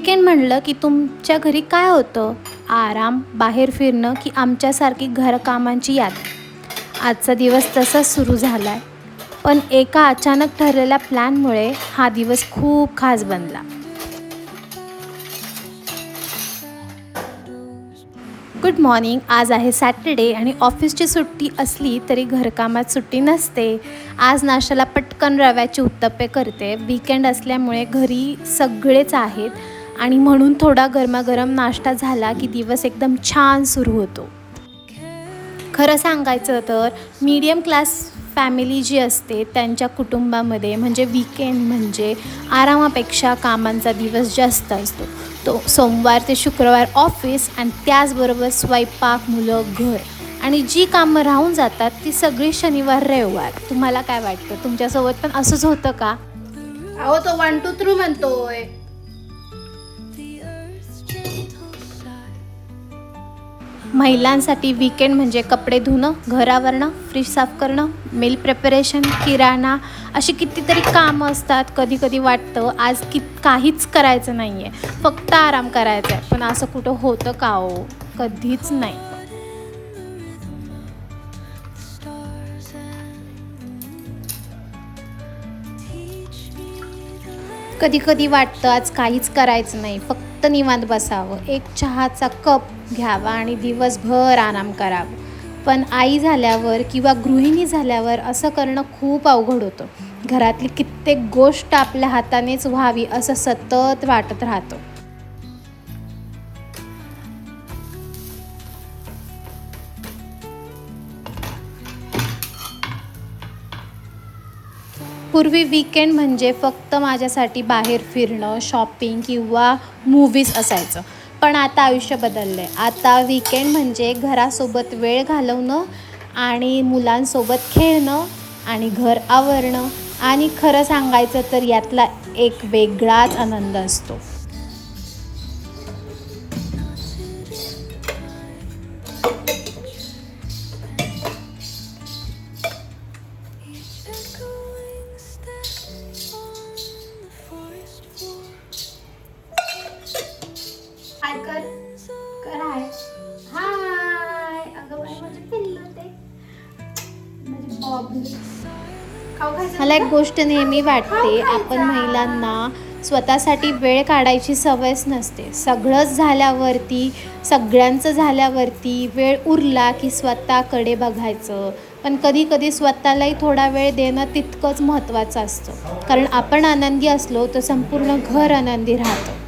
Weekend म्हणलं की तुमच्या घरी काय होतं? आराम, बाहेर फिरणं की आमच्यासारखी घरकामांची यादी? आजचा दिवस तसाच सुरू झाला आहे. पण एका अचानक ठरलेल्या प्लॅनमुळे हा दिवस खूप खास बनला. Good morning. आज आहे सॅटर्डे आणि ऑफिसची सुट्टी असली तरी घरकामात सुट्टी नसते. आज नाश्त्याला पटकन रव्याचे उत्तप्पे करते. वीकेंड असल्यामुळे घरी सगळेच आहेत आणि म्हणून थोडा गरमागरम नाश्ता झाला की दिवस एकदम छान सुरू होतो. खरं सांगायचं तर मीडियम क्लास फॅमिली जी असते त्यांच्या कुटुंबामध्ये म्हणजे वीकेंड म्हणजे आरामापेक्षा कामांचा दिवस जास्त असतो. तो सोमवार ते शुक्रवार ऑफिस आणि त्याचबरोबर स्वयंपाक, मुलं, घर आणि जी कामं राहून जातात ती सगळी शनिवार रविवार. तुम्हाला काय वाटतं? तुमच्यासोबत पण असंच होतं का? अहो तो 1 2 3 म्हणतोय. महिलांसाठी वीकेंड म्हणजे कपडे धुणं, घर आवरणं, फ्रीज साफ करणं, मील प्रिपरेशन, किराणा अशी कितीतरी कामं असतात. कधी कधी वाटतं आज काहीच करायचं नाही आहे, फक्त आराम करायचा आहे. पण असं कुठं होतं का हो? कधीच नाही. कधी कधी वाटतं आज काहीच करायचं नाही, फक्त निवांत बसावं, एक चहाचा कप घ्यावा आणि दिवसभर आराम करावं. पण आई झाल्यावर किंवा गृहिणी झाल्यावर असं करणं खूप अवघड होतं. घरातली कित्येक गोष्ट आपल्या हातानेच व्हावी असं सतत वाटत राहतं. पूर्वी वीकेंड म्हणजे फक्त माझ्यासाठी बाहेर फिरणं, शॉपिंग किंवा मूव्हीज असायचं. पण आता आयुष्य बदललं आहे. आता वीकेंड म्हणजे घरासोबत वेळ घालवणं आणि मुलांसोबत खेळणं आणि घर आवरणं आणि खरं सांगायचं तर यातला एक वेगळाच आनंद असतो. हाय कर. कर हाय. हाय. अगं बाई माझे पिल्लू ते. माझे बॉबी. खाऊ खायचं. मला एक गोष्ट नेहमी वाटते, आपण महिलांना स्वतःसाठी वेळ काढायची सवयच नसते. सगळ्यांचं झाल्यावरती वेळ उरला की स्वतःकडे बघायचं. पण कधी कधी स्वतःलाही थोडा वेळ देणं तितकंच महत्त्वाचं असतं. कारण आपण आनंदी असलो तर संपूर्ण घर आनंदी राहतं.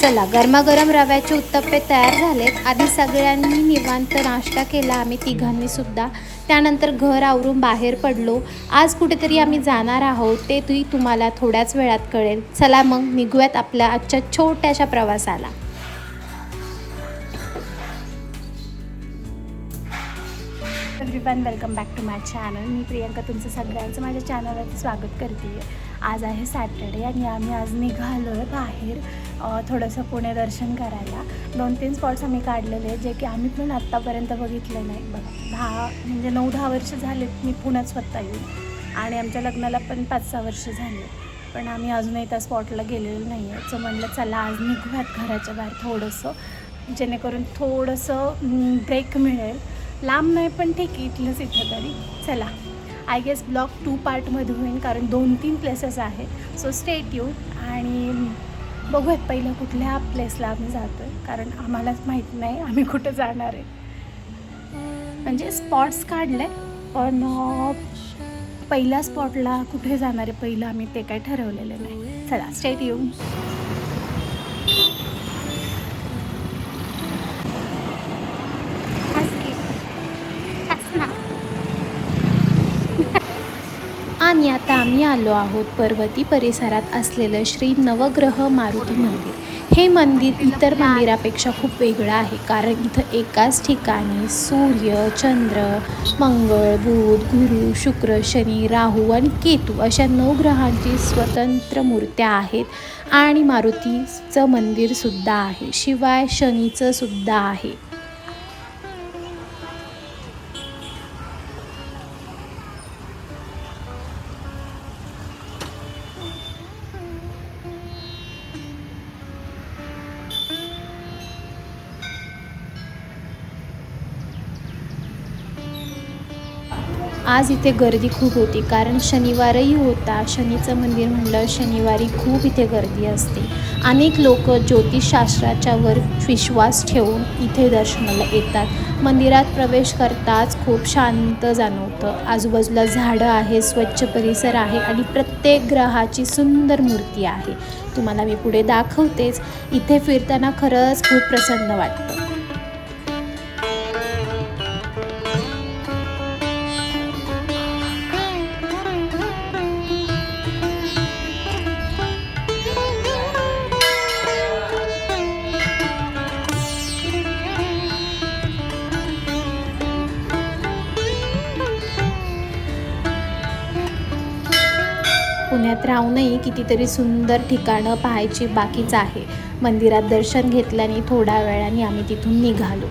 चला, गरमागरम रव्याचे उत्तप्पे तयार झालेत. आधी सगळ्यांनी निवांत नाश्ता केला, आम्ही तिघांनी सुद्धा. त्यानंतर घर आवरून बाहेर पडलो. आज कुठेतरी आम्ही जाणार आहोत, ते तुम्हाला थोड्याच वेळात कळेल. चला मग निघूयात आपल्या आजच्या छोट्याशा प्रवासाला. Everyone, welcome back to my channel. मी प्रियंका तुमचं सगळ्यांचं माझ्या चॅनलवरती स्वागत करते आहे. आज आहे सॅटर्डे आणि आम्ही आज निघालो आहे बाहेर थोडंसं पुणे दर्शन करायला. 2-3 स्पॉट्स आम्ही काढलेले जे की आम्ही पण आत्तापर्यंत बघितले नाही. बघा, 9-10 वर्ष झालेत मी पुण्यात स्वतः येऊन आणि आमच्या लग्नाला पण 5-6 वर्ष झाले. पण आम्ही अजूनही त्या स्पॉटला गेलेलो नाही आहे. सो म्हणलं चला आज निघूयात घराच्या बाहेर थोडंसं, जेणेकरून थोडंसं ब्रेक मिळेल. लांब नाही पण ठीक आहे, इथलंच इथं तरी. चला, आय गेस ब्लॉग 2 पार्टमध्ये होईल कारण 2-3 प्लेसेस आहे. सो स्टे ट्यून आणि बघूयात पहिलं कुठल्या प्लेसला आम्ही जातो आहे, कारण आम्हालाच माहीत नाही आम्ही कुठं जाणार आहे. म्हणजे स्पॉट्स काढले पण पहिल्या स्पॉटला कुठे जाणार आहे पहिलं आम्ही ते काही ठरवलेलं नाही. चला स्टे ट्यून. आणि आता आम्ही आलो आहोत पर्वती परिसरात असलेलं श्री नवग्रह मारुती मंदिर. हे मंदिर इतर मंदिरापेक्षा खूप वेगळं आहे कारण इथं एकाच ठिकाणी सूर्य, चंद्र, मंगळ, बुध, गुरु, शुक्र, शनी, राहू आणि केतू अशा 9 ग्रहांची स्वतंत्र मूर्त्या आहेत आणि मारुतीचं मंदिरसुद्धा आहे. शिवाय शनीचं सुद्धा आहे. आज इथे गर्दी खूप होती कारण शनिवारही होता. शनीचं मंदिर म्हणलं शनिवारी खूप इथे गर्दी असते. अनेक लोक ज्योतिषशास्त्राच्या वर विश्वास ठेवून इथे दर्शनाला येतात. मंदिरात प्रवेश करताच खूप शांत जाणवतं. आजूबाजूला झाडं आहे, स्वच्छ परिसर आहे आणि प्रत्येक ग्रहाची सुंदर मूर्ती आहे. तुम्हाला मी पुढे दाखवतेच. इथे फिरताना खरंच खूप प्रसन्न वाटतं. पुण्यात राहूनही कितीतरी सुंदर ठिकाणं पाहायची बाकीच आहे. मंदिरात दर्शन घेतल्याने थोड्या वेळाने आम्ही तिथून निघालो.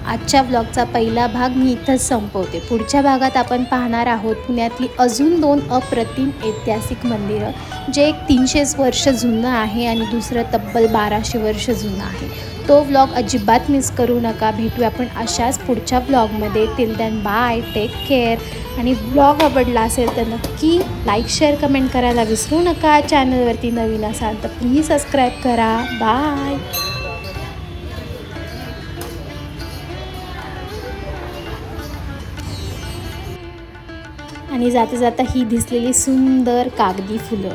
आजच्या व्लॉगचा पहिला भाग मी इथंच संपवते. पुढच्या भागात आपण पाहणार आहोत पुण्यातली अजून 2 अप्रतिम ऐतिहासिक मंदिरं, जे एक 300 वर्ष जुनं आहे आणि दुसरं तब्बल 1200 वर्ष जुनं आहे. तो व्लॉग अजिबात मिस करू नका. भेटूया आपण अशाच पुढच्या व्लॉगमध्ये. Till then bye, take care. आणि व्लॉग आवडला असेल तर नक्की लाईक, शेअर, कमेंट करायला विसरू नका. चॅनलवरती नवीन असाल तर प्लीज सबस्क्राईब करा. बाय. आणि जाता जाता ही दिसलेली सुंदर कागदी फुलं.